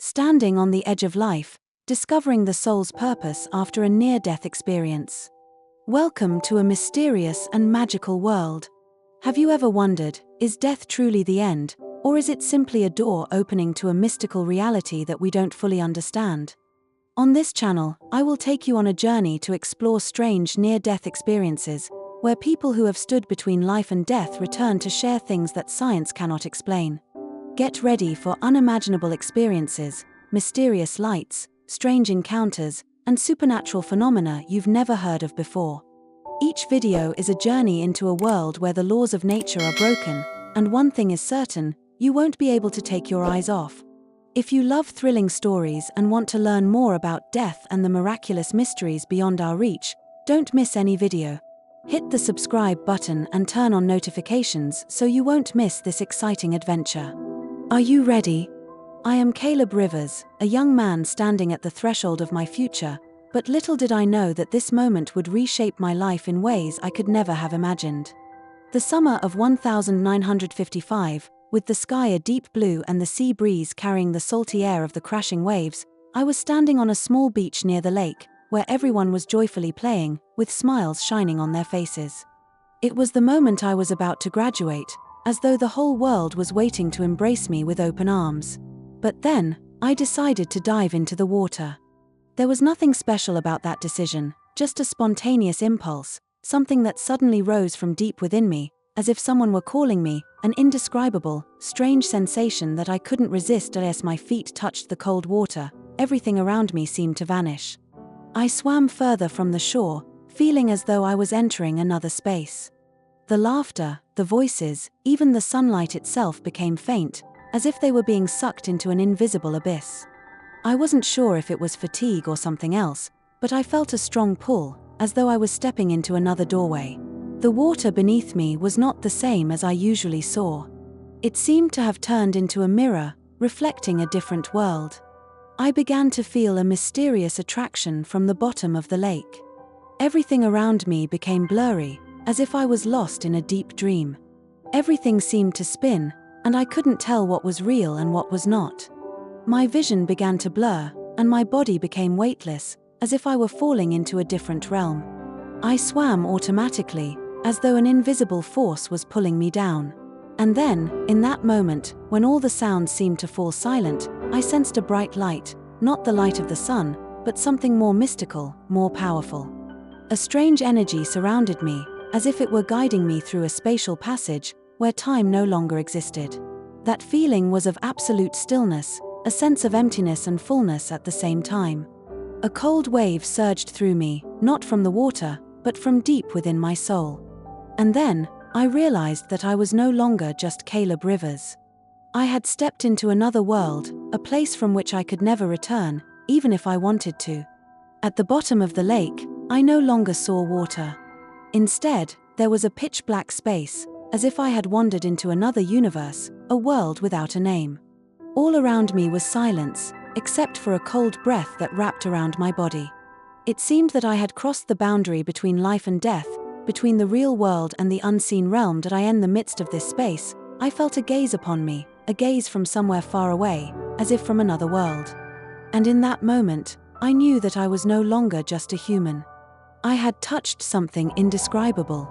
Standing on the edge of life, discovering the soul's purpose after a near-death experience. Welcome to a mysterious and magical world. Have you ever wondered, is death truly the end, or is it simply a door opening to a mystical reality that we don't fully understand? On this channel, I will take you on a journey to explore strange near-death experiences, where people who have stood between life and death return to share things that science cannot explain. Get ready for unimaginable experiences, mysterious lights, strange encounters, and supernatural phenomena you've never heard of before. Each video is a journey into a world where the laws of nature are broken, and one thing is certain, you won't be able to take your eyes off. If you love thrilling stories and want to learn more about death and the miraculous mysteries beyond our reach, don't miss any video. Hit the subscribe button and turn on notifications so you won't miss this exciting adventure. Are you ready? I am Caleb Rivers, a young man standing at the threshold of my future, but little did I know that this moment would reshape my life in ways I could never have imagined. The summer of 1955, with the sky a deep blue and the sea breeze carrying the salty air of the crashing waves, I was standing on a small beach near the lake, where everyone was joyfully playing, with smiles shining on their faces. It was the moment I was about to graduate, as though the whole world was waiting to embrace me with open arms. But then, I decided to dive into the water. There was nothing special about that decision, just a spontaneous impulse, something that suddenly rose from deep within me, as if someone were calling me, an indescribable, strange sensation that I couldn't resist. As my feet touched the cold water, everything around me seemed to vanish. I swam further from the shore, feeling as though I was entering another space. The laughter, the voices, even the sunlight itself became faint, as if they were being sucked into an invisible abyss. I wasn't sure if it was fatigue or something else, but I felt a strong pull, as though I was stepping into another doorway. The water beneath me was not the same as I usually saw. It seemed to have turned into a mirror, reflecting a different world. I began to feel a mysterious attraction from the bottom of the lake. Everything around me became blurry, as if I was lost in a deep dream. Everything seemed to spin, and I couldn't tell what was real and what was not. My vision began to blur, and my body became weightless, as if I were falling into a different realm. I swam automatically, as though an invisible force was pulling me down. And then, in that moment, when all the sounds seemed to fall silent, I sensed a bright light, not the light of the sun, but something more mystical, more powerful. A strange energy surrounded me, as if it were guiding me through a spatial passage, where time no longer existed. That feeling was of absolute stillness, a sense of emptiness and fullness at the same time. A cold wave surged through me, not from the water, but from deep within my soul. And then, I realized that I was no longer just Caleb Rivers. I had stepped into another world, a place from which I could never return, even if I wanted to. At the bottom of the lake, I no longer saw water. Instead, there was a pitch-black space, as if I had wandered into another universe, a world without a name. All around me was silence, except for a cold breath that wrapped around my body. It seemed that I had crossed the boundary between life and death, between the real world and the unseen realm. That I in the midst of this space, I felt a gaze upon me, a gaze from somewhere far away, as if from another world. And in that moment, I knew that I was no longer just a human. I had touched something indescribable.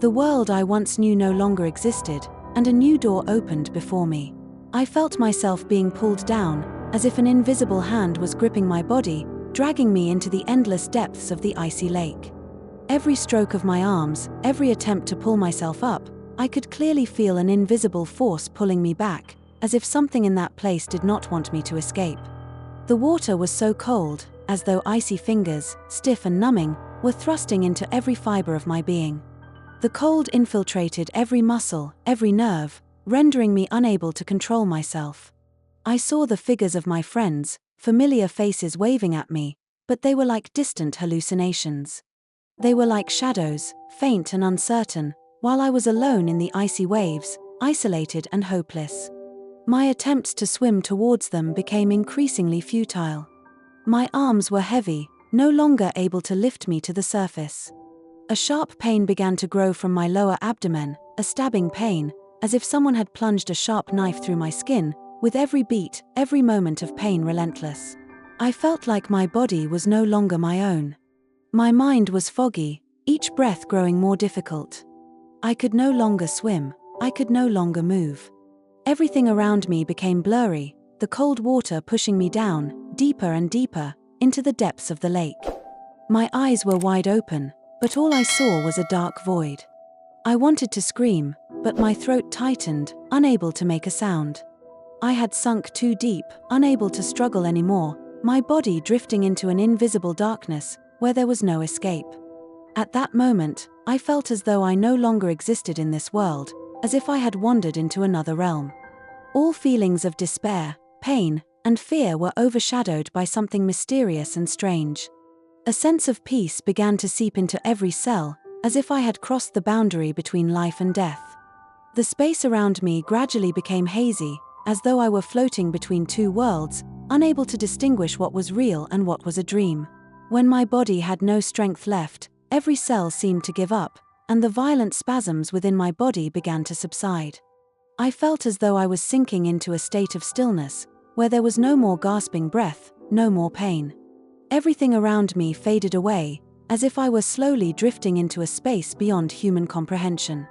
The world I once knew no longer existed, and a new door opened before me. I felt myself being pulled down, as if an invisible hand was gripping my body, dragging me into the endless depths of the icy lake. Every stroke of my arms, every attempt to pull myself up, I could clearly feel an invisible force pulling me back, as if something in that place did not want me to escape. The water was so cold, as though icy fingers, stiff and numbing, were thrusting into every fiber of my being. The cold infiltrated every muscle, every nerve, rendering me unable to control myself. I saw the figures of my friends, familiar faces waving at me, but they were like distant hallucinations. They were like shadows, faint and uncertain, while I was alone in the icy waves, isolated and hopeless. My attempts to swim towards them became increasingly futile. My arms were heavy, no longer able to lift me to the surface. A sharp pain began to grow from my lower abdomen, a stabbing pain, as if someone had plunged a sharp knife through my skin, with every beat, every moment of pain relentless. I felt like my body was no longer my own. My mind was foggy, each breath growing more difficult. I could no longer swim, I could no longer move. Everything around me became blurry, the cold water pushing me down, deeper and deeper, into the depths of the lake. My eyes were wide open, but all I saw was a dark void. I wanted to scream, but my throat tightened, unable to make a sound. I had sunk too deep, unable to struggle anymore, my body drifting into an invisible darkness, where there was no escape. At that moment, I felt as though I no longer existed in this world, as if I had wandered into another realm. All feelings of despair, pain, and fear were overshadowed by something mysterious and strange. A sense of peace began to seep into every cell, as if I had crossed the boundary between life and death. The space around me gradually became hazy, as though I were floating between two worlds, unable to distinguish what was real and what was a dream. When my body had no strength left, every cell seemed to give up, and the violent spasms within my body began to subside. I felt as though I was sinking into a state of stillness, where there was no more gasping breath, no more pain. Everything around me faded away, as if I were slowly drifting into a space beyond human comprehension.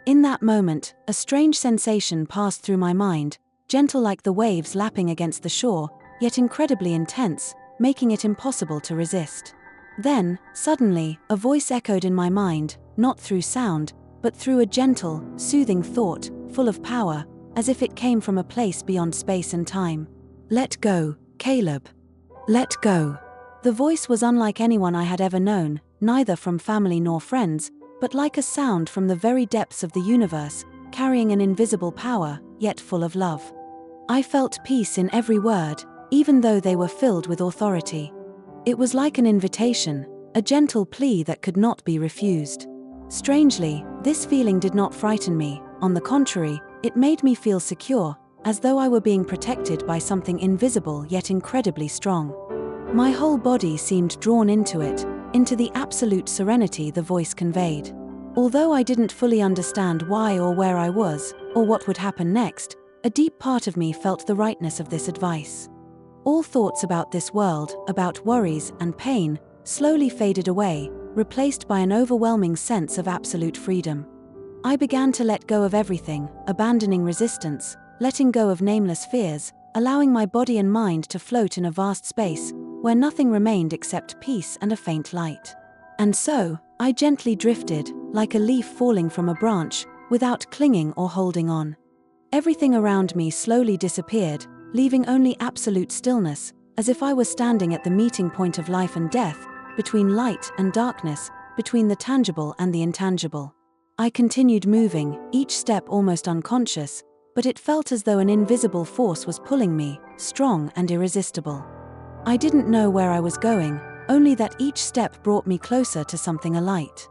In that moment, a strange sensation passed through my mind, gentle like the waves lapping against the shore, yet incredibly intense, making it impossible to resist. Then, suddenly, a voice echoed in my mind, not through sound, but through a gentle, soothing thought, full of power, as if it came from a place beyond space and time. "Let go, Caleb. Let go." The voice was unlike anyone I had ever known, neither from family nor friends, but like a sound from the very depths of the universe, carrying an invisible power, yet full of love. I felt peace in every word, even though they were filled with authority. It was like an invitation, a gentle plea that could not be refused. Strangely, this feeling did not frighten me, on the contrary, it made me feel secure, as though I were being protected by something invisible yet incredibly strong. My whole body seemed drawn into it, into the absolute serenity the voice conveyed. Although I didn't fully understand why or where I was, or what would happen next, a deep part of me felt the rightness of this advice. All thoughts about this world, about worries and pain, slowly faded away, replaced by an overwhelming sense of absolute freedom. I began to let go of everything, abandoning resistance, letting go of nameless fears, allowing my body and mind to float in a vast space, where nothing remained except peace and a faint light. And so, I gently drifted, like a leaf falling from a branch, without clinging or holding on. Everything around me slowly disappeared, leaving only absolute stillness, as if I were standing at the meeting point of life and death, between light and darkness, between the tangible and the intangible. I continued moving, each step almost unconscious, but it felt as though an invisible force was pulling me, strong and irresistible. I didn't know where I was going, only that each step brought me closer to something alight.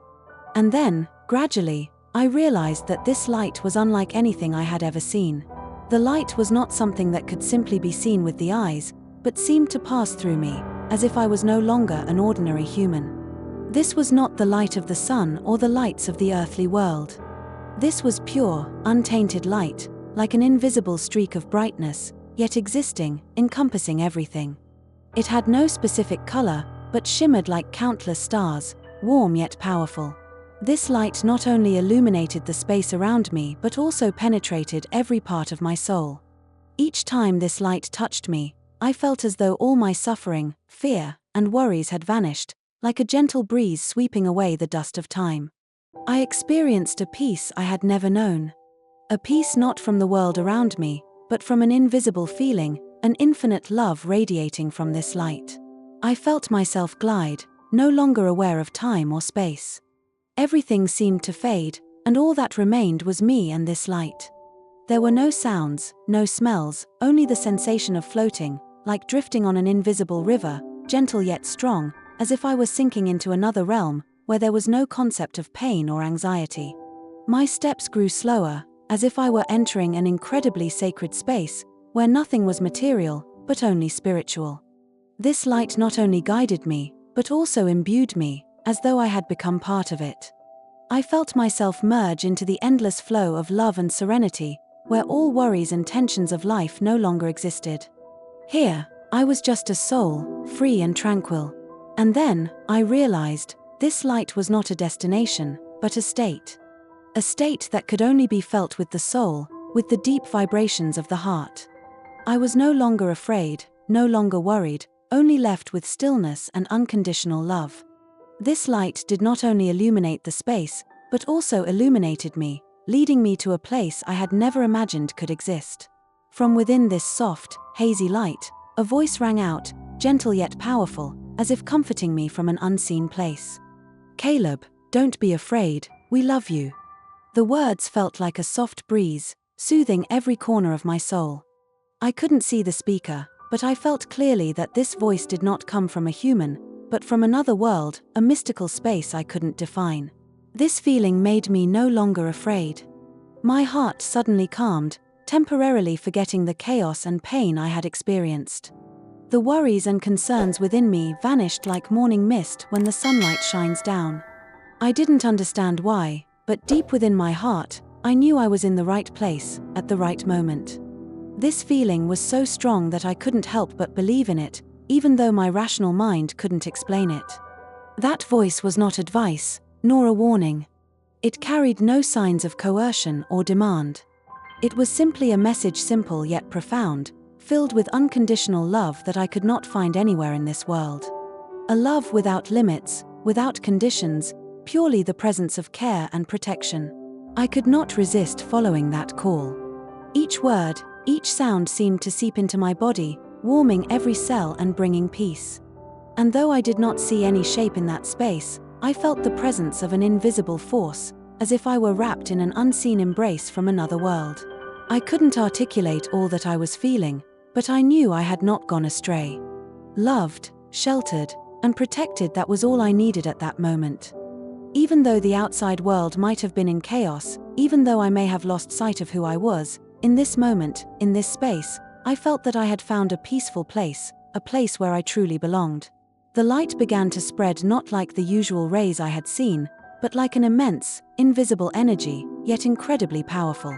And then, gradually, I realized that this light was unlike anything I had ever seen. The light was not something that could simply be seen with the eyes, but seemed to pass through me, as if I was no longer an ordinary human. This was not the light of the sun or the lights of the earthly world. This was pure, untainted light, like an invisible streak of brightness, yet existing, encompassing everything. It had no specific color, but shimmered like countless stars, warm yet powerful. This light not only illuminated the space around me but also penetrated every part of my soul. Each time this light touched me, I felt as though all my suffering, fear, and worries had vanished, like a gentle breeze sweeping away the dust of time. I experienced a peace I had never known. A peace not from the world around me, but from an invisible feeling, an infinite love radiating from this light. I felt myself glide, no longer aware of time or space. Everything seemed to fade, and all that remained was me and this light. There were no sounds, no smells, only the sensation of floating, like drifting on an invisible river, gentle yet strong, as if I were sinking into another realm, where there was no concept of pain or anxiety. My steps grew slower, as if I were entering an incredibly sacred space, where nothing was material, but only spiritual. This light not only guided me, but also imbued me, as though I had become part of it. I felt myself merge into the endless flow of love and serenity, where all worries and tensions of life no longer existed. Here, I was just a soul, free and tranquil. And then, I realized, this light was not a destination, but a state. A state that could only be felt with the soul, with the deep vibrations of the heart. I was no longer afraid, no longer worried, only left with stillness and unconditional love. This light did not only illuminate the space, but also illuminated me, leading me to a place I had never imagined could exist. From within this soft, hazy light, a voice rang out, gentle yet powerful, as if comforting me from an unseen place. "Caleb, don't be afraid, we love you." The words felt like a soft breeze, soothing every corner of my soul. I couldn't see the speaker, but I felt clearly that this voice did not come from a human, but from another world, a mystical space I couldn't define. This feeling made me no longer afraid. My heart suddenly calmed, temporarily forgetting the chaos and pain I had experienced. The worries and concerns within me vanished like morning mist when the sunlight shines down. I didn't understand why, but deep within my heart, I knew I was in the right place, at the right moment. This feeling was so strong that I couldn't help but believe in it, even though my rational mind couldn't explain it. That voice was not advice, nor a warning. It carried no signs of coercion or demand. It was simply a message, simple yet profound, filled with unconditional love that I could not find anywhere in this world. A love without limits, without conditions, purely the presence of care and protection. I could not resist following that call. Each word, each sound seemed to seep into my body, warming every cell and bringing peace. And though I did not see any shape in that space, I felt the presence of an invisible force, as if I were wrapped in an unseen embrace from another world. I couldn't articulate all that I was feeling, but I knew I had not gone astray. Loved, sheltered, and protected, that was all I needed at that moment. Even though the outside world might have been in chaos, even though I may have lost sight of who I was, in this moment, in this space, I felt that I had found a peaceful place, a place where I truly belonged. The light began to spread, not like the usual rays I had seen, but like an immense, invisible energy, yet incredibly powerful.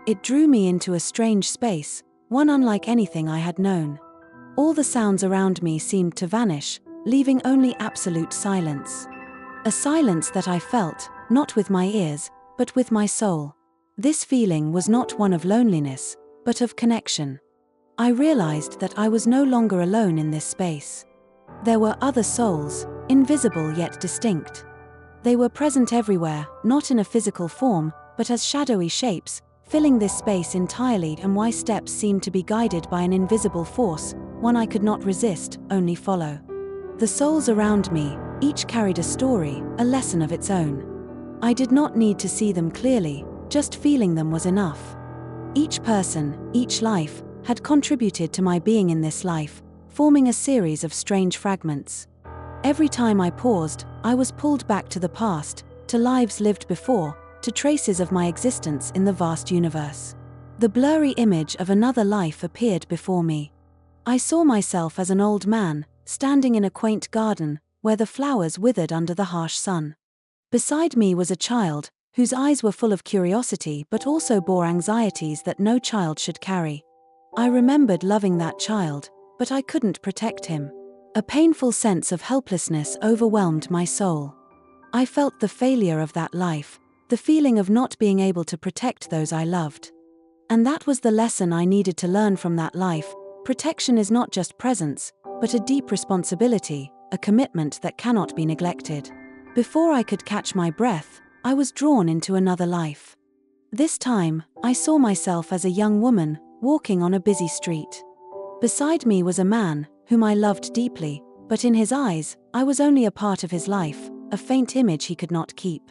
It drew me into a strange space, one unlike anything I had known. All the sounds around me seemed to vanish, leaving only absolute silence. A silence that I felt, not with my ears, but with my soul. This feeling was not one of loneliness, but of connection. I realized that I was no longer alone in this space. There were other souls, invisible yet distinct. They were present everywhere, not in a physical form, but as shadowy shapes, filling this space entirely, and my steps seemed to be guided by an invisible force, one I could not resist, only follow. The souls around me, each carried a story, a lesson of its own. I did not need to see them clearly, just feeling them was enough. Each person, each life, had contributed to my being in this life, forming a series of strange fragments. Every time I paused, I was pulled back to the past, to lives lived before, to traces of my existence in the vast universe. The blurry image of another life appeared before me. I saw myself as an old man, standing in a quaint garden, where the flowers withered under the harsh sun. Beside me was a child, whose eyes were full of curiosity but also bore anxieties that no child should carry. I remembered loving that child, but I couldn't protect him. A painful sense of helplessness overwhelmed my soul. I felt the failure of that life, the feeling of not being able to protect those I loved. And that was the lesson I needed to learn from that life. Protection is not just presence, but a deep responsibility, a commitment that cannot be neglected. Before I could catch my breath, I was drawn into another life. This time, I saw myself as a young woman, walking on a busy street. Beside me was a man, whom I loved deeply, but in his eyes, I was only a part of his life, a faint image he could not keep.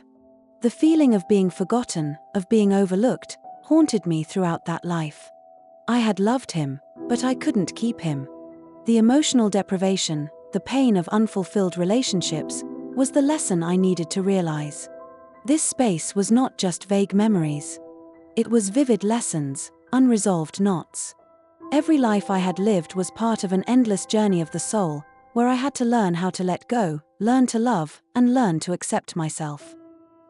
The feeling of being forgotten, of being overlooked, haunted me throughout that life. I had loved him, but I couldn't keep him. The emotional deprivation, the pain of unfulfilled relationships, was the lesson I needed to realize. This space was not just vague memories. It was vivid lessons, unresolved knots. Every life I had lived was part of an endless journey of the soul, where I had to learn how to let go, learn to love, and learn to accept myself.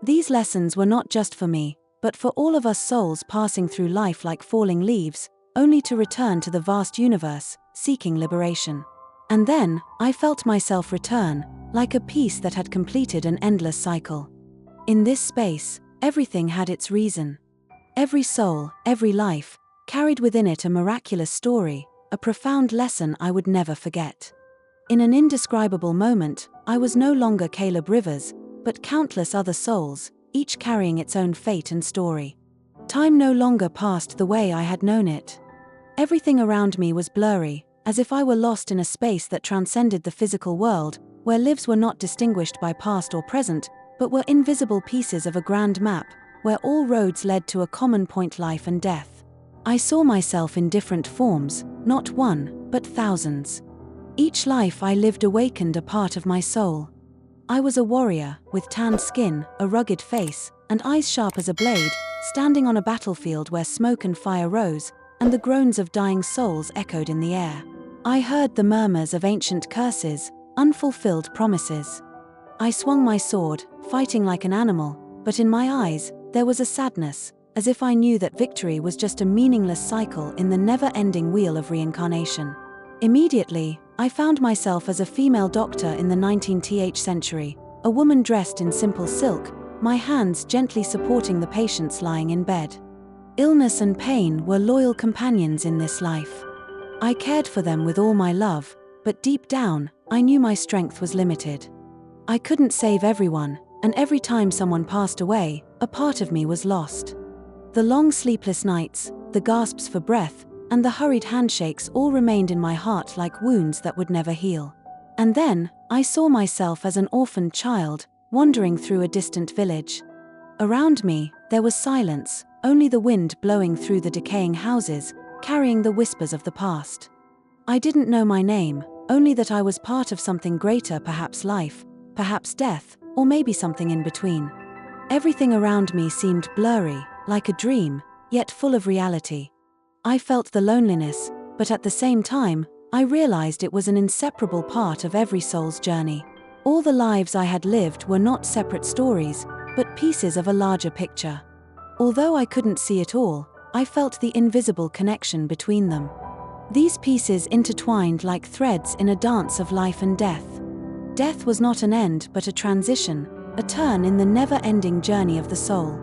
These lessons were not just for me, but for all of us souls passing through life like falling leaves, only to return to the vast universe, seeking liberation. And then, I felt myself return, like a piece that had completed an endless cycle. In this space, everything had its reason. Every soul, every life, carried within it a miraculous story, a profound lesson I would never forget. In an indescribable moment, I was no longer Caleb Rivers, but countless other souls, each carrying its own fate and story. Time no longer passed the way I had known it. Everything around me was blurry, as if I were lost in a space that transcended the physical world, where lives were not distinguished by past or present, but were invisible pieces of a grand map, where all roads led to a common point: life and death. I saw myself in different forms, not one, but thousands. Each life I lived awakened a part of my soul. I was a warrior, with tanned skin, a rugged face, and eyes sharp as a blade, standing on a battlefield where smoke and fire rose, and the groans of dying souls echoed in the air. I heard the murmurs of ancient curses, unfulfilled promises. I swung my sword, fighting like an animal, but in my eyes, there was a sadness, as if I knew that victory was just a meaningless cycle in the never-ending wheel of reincarnation. Immediately, I found myself as a female doctor in the 19th century, a woman dressed in simple silk, my hands gently supporting the patients lying in bed. Illness and pain were loyal companions in this life. I cared for them with all my love, but deep down, I knew my strength was limited. I couldn't save everyone, and every time someone passed away, a part of me was lost. The long sleepless nights, the gasps for breath, and the hurried handshakes all remained in my heart like wounds that would never heal. And then, I saw myself as an orphaned child, wandering through a distant village. Around me, there was silence, only the wind blowing through the decaying houses, carrying the whispers of the past. I didn't know my name, only that I was part of something greater, perhaps life, perhaps death, or maybe something in between. Everything around me seemed blurry, like a dream, yet full of reality. I felt the loneliness, but at the same time, I realized it was an inseparable part of every soul's journey. All the lives I had lived were not separate stories, but pieces of a larger picture. Although I couldn't see it all, I felt the invisible connection between them. These pieces intertwined like threads in a dance of life and death. Death was not an end but a transition, a turn in the never-ending journey of the soul.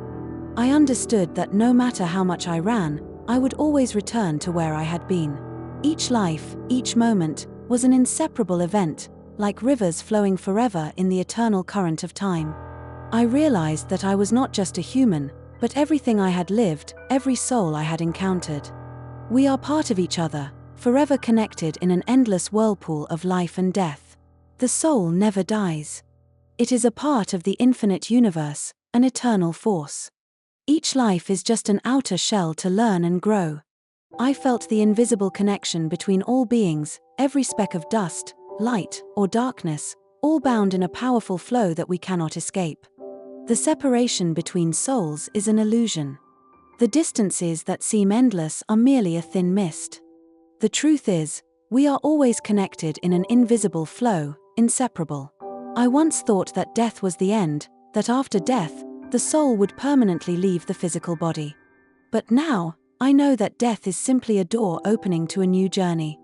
I understood that no matter how much I ran, I would always return to where I had been. Each life, each moment, was an inseparable event, like rivers flowing forever in the eternal current of time. I realized that I was not just a human, but everything I had lived, every soul I had encountered. We are part of each other, forever connected in an endless whirlpool of life and death. The soul never dies. It is a part of the infinite universe, an eternal force. Each life is just an outer shell to learn and grow. I felt the invisible connection between all beings, every speck of dust, light, or darkness, all bound in a powerful flow that we cannot escape. The separation between souls is an illusion. The distances that seem endless are merely a thin mist. The truth is, we are always connected in an invisible flow, inseparable. I once thought that death was the end, that after death, the soul would permanently leave the physical body. But now, I know that death is simply a door opening to a new journey.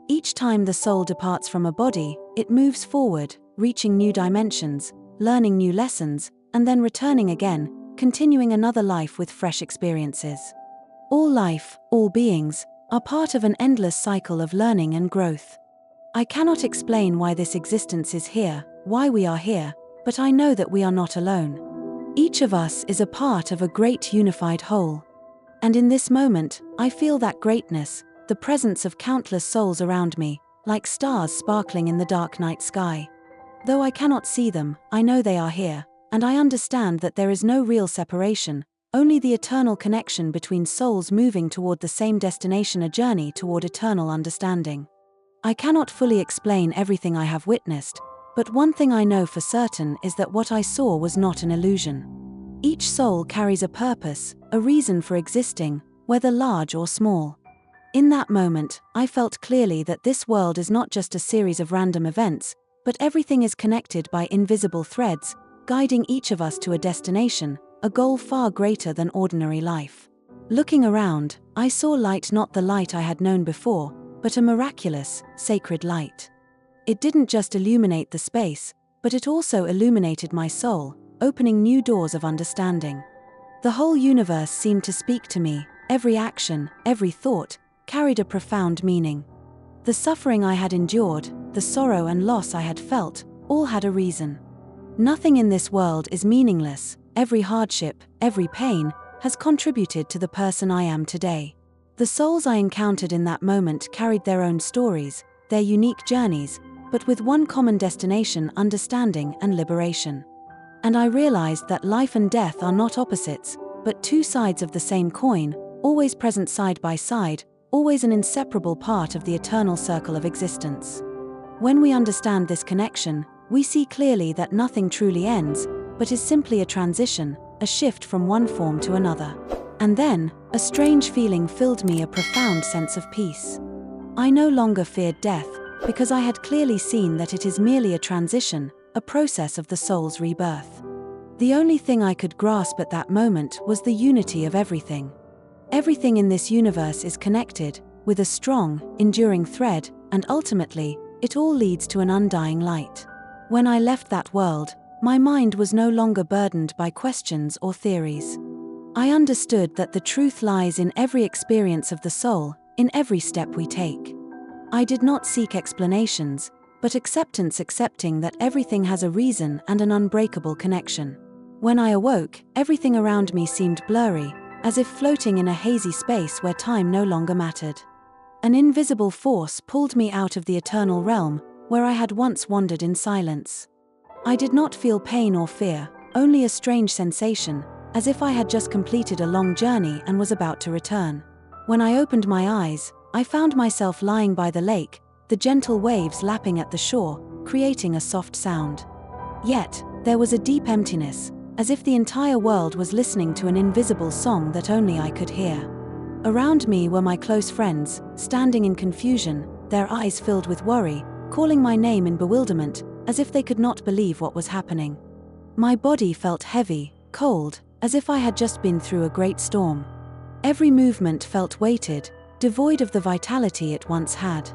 Each time the soul departs from a body, it moves forward, reaching new dimensions, learning new lessons, and then returning again, continuing another life with fresh experiences. All life, all beings, are part of an endless cycle of learning and growth. I cannot explain why this existence is here, why we are here, but I know that we are not alone. Each of us is a part of a great unified whole. And in this moment, I feel that greatness, the presence of countless souls around me, like stars sparkling in the dark night sky. Though I cannot see them, I know they are here, and I understand that there is no real separation, only the eternal connection between souls moving toward the same destination, a journey toward eternal understanding. I cannot fully explain everything I have witnessed, but one thing I know for certain is that what I saw was not an illusion. Each soul carries a purpose, a reason for existing, whether large or small. In that moment, I felt clearly that this world is not just a series of random events, but everything is connected by invisible threads, guiding each of us to a destination, a goal far greater than ordinary life. Looking around, I saw light, not the light I had known before, but a miraculous, sacred light. It didn't just illuminate the space, but it also illuminated my soul, opening new doors of understanding. The whole universe seemed to speak to me. Every action, every thought, carried a profound meaning. The suffering I had endured, the sorrow and loss I had felt, all had a reason. Nothing in this world is meaningless. Every hardship, every pain, has contributed to the person I am today. The souls I encountered in that moment carried their own stories, their unique journeys, but with one common destination: understanding and liberation. And I realized that life and death are not opposites, but two sides of the same coin, always present side by side, always an inseparable part of the eternal circle of existence. When we understand this connection, we see clearly that nothing truly ends, but is simply a transition, a shift from one form to another. And then, a strange feeling filled me, a profound sense of peace. I no longer feared death, because I had clearly seen that it is merely a transition, a process of the soul's rebirth. The only thing I could grasp at that moment was the unity of everything. Everything in this universe is connected, with a strong, enduring thread, and ultimately, it all leads to an undying light. When I left that world, my mind was no longer burdened by questions or theories. I understood that the truth lies in every experience of the soul, in every step we take. I did not seek explanations, but acceptance, accepting that everything has a reason and an unbreakable connection. When I awoke, everything around me seemed blurry, as if floating in a hazy space where time no longer mattered. An invisible force pulled me out of the eternal realm, where I had once wandered in silence. I did not feel pain or fear, only a strange sensation, as if I had just completed a long journey and was about to return. When I opened my eyes, I found myself lying by the lake, the gentle waves lapping at the shore, creating a soft sound. Yet, there was a deep emptiness, as if the entire world was listening to an invisible song that only I could hear. Around me were my close friends, standing in confusion, their eyes filled with worry, calling my name in bewilderment, as if they could not believe what was happening. My body felt heavy, cold, as if I had just been through a great storm. Every movement felt weighted, devoid of the vitality it once had.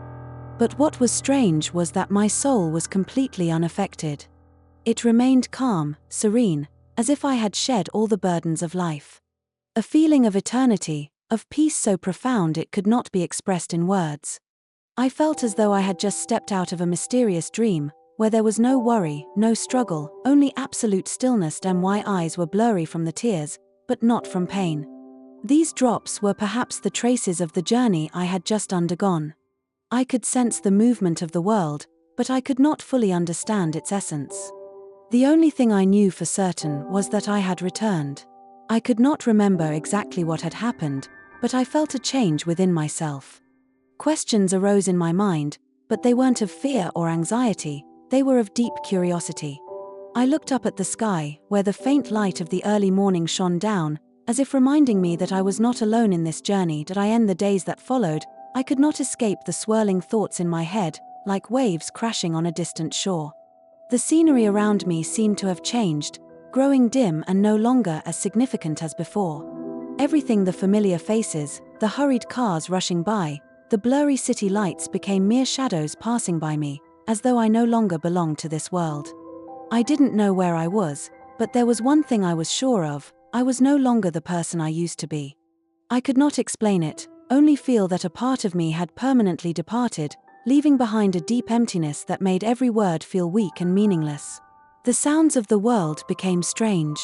But what was strange was that my soul was completely unaffected. It remained calm, serene, as if I had shed all the burdens of life. A feeling of eternity, of peace so profound it could not be expressed in words. I felt as though I had just stepped out of a mysterious dream, where there was no worry, no struggle, only absolute stillness. My eyes were blurry from the tears, but not from pain. These drops were perhaps the traces of the journey I had just undergone. I could sense the movement of the world, but I could not fully understand its essence. The only thing I knew for certain was that I had returned. I could not remember exactly what had happened, but I felt a change within myself. Questions arose in my mind, but they weren't of fear or anxiety, they were of deep curiosity. I looked up at the sky, where the faint light of the early morning shone down, as if reminding me that I was not alone in this journey. Did I end the days that followed, I could not escape the swirling thoughts in my head, like waves crashing on a distant shore. The scenery around me seemed to have changed, growing dim and no longer as significant as before. Everything, the familiar faces, the hurried cars rushing by, the blurry city lights, became mere shadows passing by me, as though I no longer belonged to this world. I didn't know where I was, but there was one thing I was sure of: I was no longer the person I used to be. I could not explain it, only feel that a part of me had permanently departed, leaving behind a deep emptiness that made every word feel weak and meaningless. The sounds of the world became strange.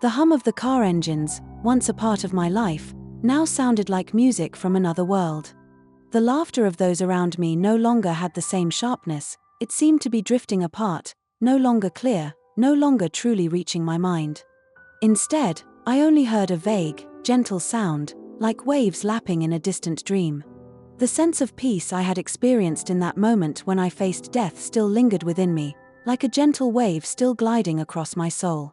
The hum of the car engines, once a part of my life, now sounded like music from another world. The laughter of those around me no longer had the same sharpness, it seemed to be drifting apart, no longer clear, no longer truly reaching my mind. Instead, I only heard a vague, gentle sound, like waves lapping in a distant dream. The sense of peace I had experienced in that moment when I faced death still lingered within me, like a gentle wave still gliding across my soul.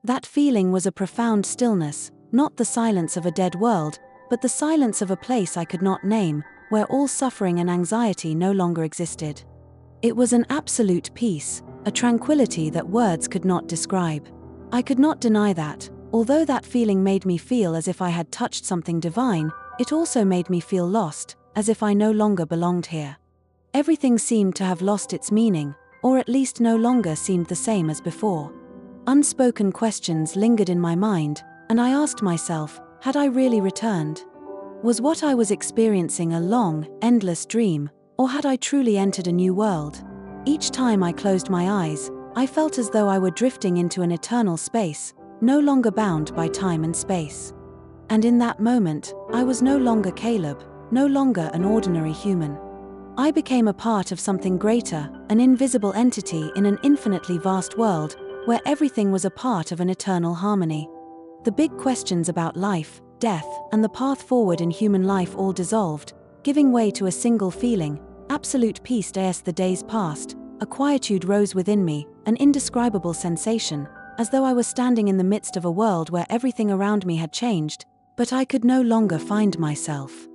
That feeling was a profound stillness, not the silence of a dead world, but the silence of a place I could not name, where all suffering and anxiety no longer existed. It was an absolute peace, a tranquility that words could not describe. I could not deny that, Although that feeling made me feel as if I had touched something divine, it also made me feel lost, as if I no longer belonged here. Everything seemed to have lost its meaning, or at least no longer seemed the same as before. Unspoken questions lingered in my mind, and I asked myself, had I really returned? Was what I was experiencing a long, endless dream, or had I truly entered a new world? Each time I closed my eyes, I felt as though I were drifting into an eternal space, no longer bound by time and space. And in that moment, I was no longer Caleb, no longer an ordinary human. I became a part of something greater, an invisible entity in an infinitely vast world, where everything was a part of an eternal harmony. The big questions about life, death, and the path forward in human life all dissolved, giving way to a single feeling, absolute peace. As the days passed, a quietude rose within me, an indescribable sensation, as though I was standing in the midst of a world where everything around me had changed, but I could no longer find myself.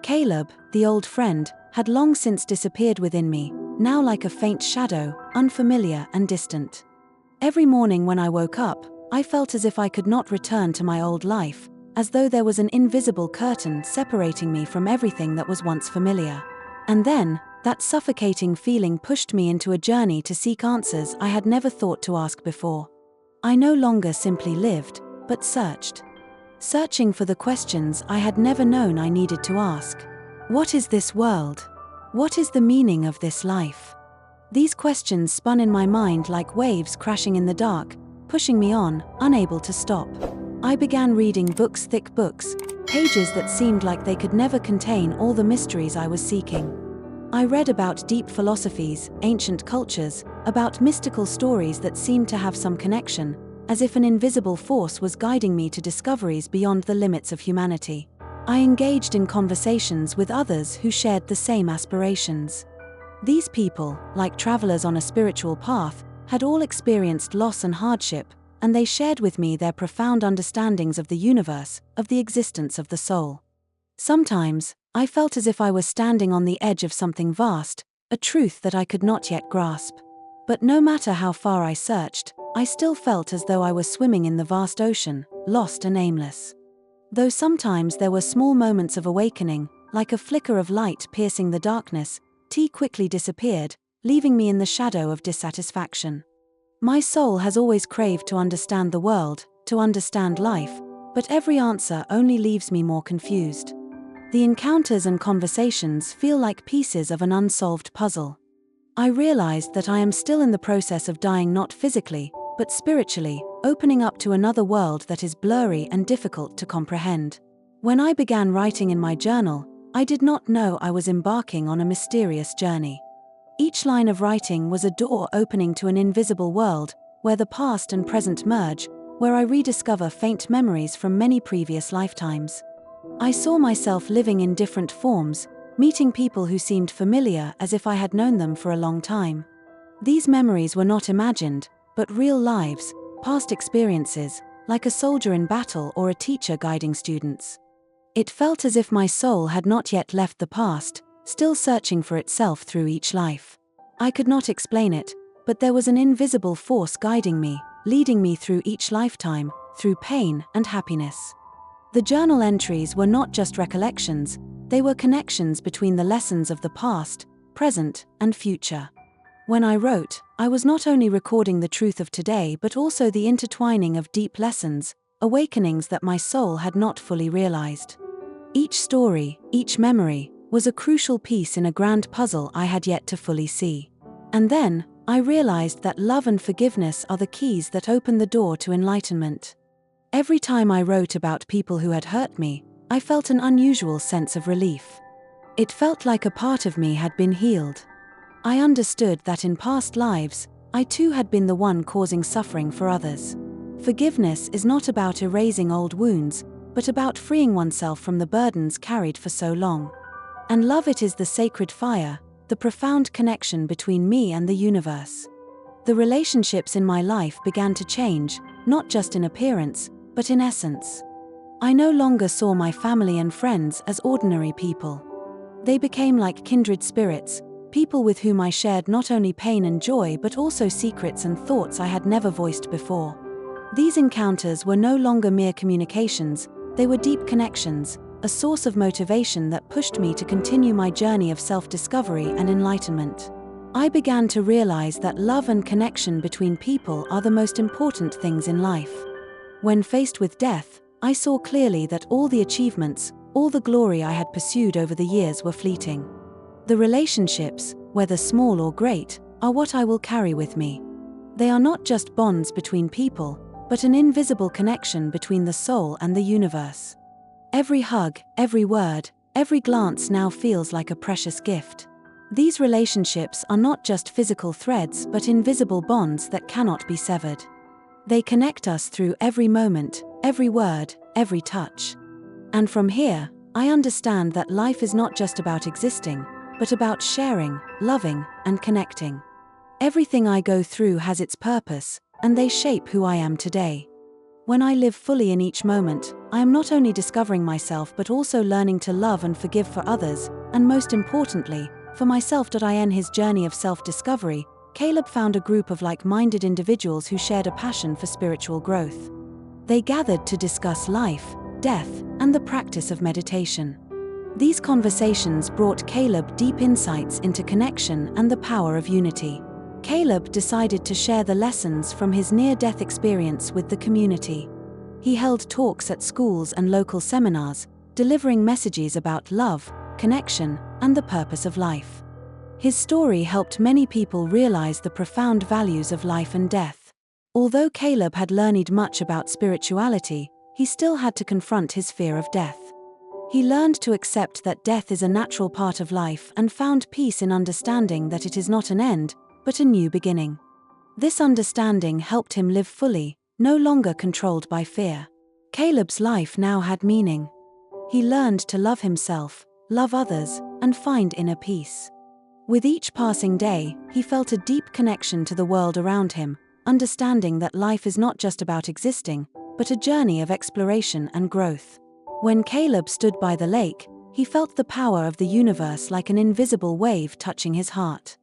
Caleb, the old friend, had long since disappeared within me, now like a faint shadow, unfamiliar and distant. Every morning when I woke up, I felt as if I could not return to my old life, as though there was an invisible curtain separating me from everything that was once familiar. And then, that suffocating feeling pushed me into a journey to seek answers I had never thought to ask before. I no longer simply lived, but searched. Searching for the questions I had never known I needed to ask. What is this world? What is the meaning of this life? These questions spun in my mind like waves crashing in the dark, pushing me on, unable to stop. I began reading books, thick books, pages that seemed like they could never contain all the mysteries I was seeking. I read about deep philosophies, ancient cultures, about mystical stories that seemed to have some connection, as if an invisible force was guiding me to discoveries beyond the limits of humanity. I engaged in conversations with others who shared the same aspirations. These people, like travelers on a spiritual path, had all experienced loss and hardship, and they shared with me their profound understandings of the universe, of the existence of the soul. Sometimes, I felt as if I was standing on the edge of something vast, a truth that I could not yet grasp. But no matter how far I searched, I still felt as though I was swimming in the vast ocean, lost and aimless. Though sometimes there were small moments of awakening, like a flicker of light piercing the darkness, tea quickly disappeared, leaving me in the shadow of dissatisfaction. My soul has always craved to understand the world, to understand life, but every answer only leaves me more confused. The encounters and conversations feel like pieces of an unsolved puzzle. I realized that I am still in the process of dying, not physically, but spiritually, opening up to another world that is blurry and difficult to comprehend. When I began writing in my journal, I did not know I was embarking on a mysterious journey. Each line of writing was a door opening to an invisible world, where the past and present merge, where I rediscover faint memories from many previous lifetimes. I saw myself living in different forms, meeting people who seemed familiar as if I had known them for a long time. These memories were not imagined, but real lives, past experiences, like a soldier in battle or a teacher guiding students. It felt as if my soul had not yet left the past, still searching for itself through each life. I could not explain it, but there was an invisible force guiding me, leading me through each lifetime, through pain and happiness. The journal entries were not just recollections, they were connections between the lessons of the past, present, and future. When I wrote, I was not only recording the truth of today but also the intertwining of deep lessons, awakenings that my soul had not fully realized. Each story, each memory, was a crucial piece in a grand puzzle I had yet to fully see. And then, I realized that love and forgiveness are the keys that open the door to enlightenment. Every time I wrote about people who had hurt me, I felt an unusual sense of relief. It felt like a part of me had been healed. I understood that in past lives, I too had been the one causing suffering for others. Forgiveness is not about erasing old wounds, but about freeing oneself from the burdens carried for so long. And love, it is the sacred fire, the profound connection between me and the universe. The relationships in my life began to change, not just in appearance, but in essence. I no longer saw my family and friends as ordinary people. They became like kindred spirits, people with whom I shared not only pain and joy but also secrets and thoughts I had never voiced before. These encounters were no longer mere communications, they were deep connections, a source of motivation that pushed me to continue my journey of self-discovery and enlightenment. I began to realize that love and connection between people are the most important things in life. When faced with death, I saw clearly that all the achievements, all the glory I had pursued over the years were fleeting. The relationships, whether small or great, are what I will carry with me. They are not just bonds between people, but an invisible connection between the soul and the universe. Every hug, every word, every glance now feels like a precious gift. These relationships are not just physical threads but invisible bonds that cannot be severed. They connect us through every moment, every word, every touch. And from here, I understand that life is not just about existing, but about sharing, loving, and connecting. Everything I go through has its purpose, and they shape who I am today. When I live fully in each moment, I am not only discovering myself but also learning to love and forgive for others, and most importantly, for myself. In his journey of self-discovery, Caleb found a group of like-minded individuals who shared a passion for spiritual growth. They gathered to discuss life, death, and the practice of meditation. These conversations brought Caleb deep insights into connection and the power of unity. Caleb decided to share the lessons from his near-death experience with the community. He held talks at schools and local seminars, delivering messages about love, connection, and the purpose of life. His story helped many people realize the profound values of life and death. Although Caleb had learned much about spirituality, he still had to confront his fear of death. He learned to accept that death is a natural part of life and found peace in understanding that it is not an end, but a new beginning. This understanding helped him live fully, no longer controlled by fear. Caleb's life now had meaning. He learned to love himself, love others, and find inner peace. With each passing day, he felt a deep connection to the world around him, understanding that life is not just about existing, but a journey of exploration and growth. When Caleb stood by the lake, he felt the power of the universe like an invisible wave touching his heart.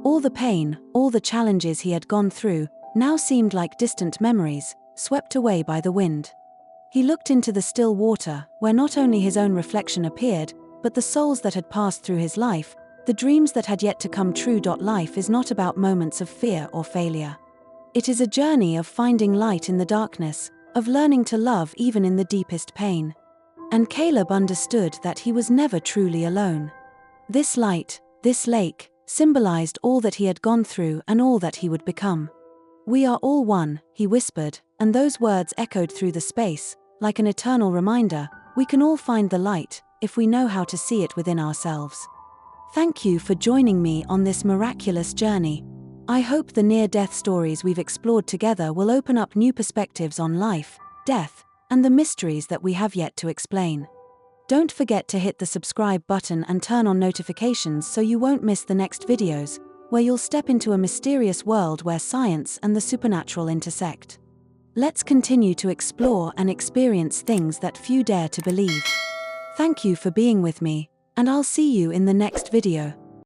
All the pain, all the challenges he had gone through, now seemed like distant memories, swept away by the wind. He looked into the still water, where not only his own reflection appeared, but the souls that had passed through his life, the dreams that had yet to come true. Life is not about moments of fear or failure. It is a journey of finding light in the darkness, of learning to love even in the deepest pain. And Caleb understood that he was never truly alone. This light, this lake, symbolized all that he had gone through and all that he would become. "We are all one," he whispered, and those words echoed through the space, like an eternal reminder, we can all find the light, if we know how to see it within ourselves. Thank you for joining me on this miraculous journey. I hope the near-death stories we've explored together will open up new perspectives on life, death, and the mysteries that we have yet to explain. Don't forget to hit the subscribe button and turn on notifications so you won't miss the next videos, where you'll step into a mysterious world where science and the supernatural intersect. Let's continue to explore and experience things that few dare to believe. Thank you for being with me, and I'll see you in the next video.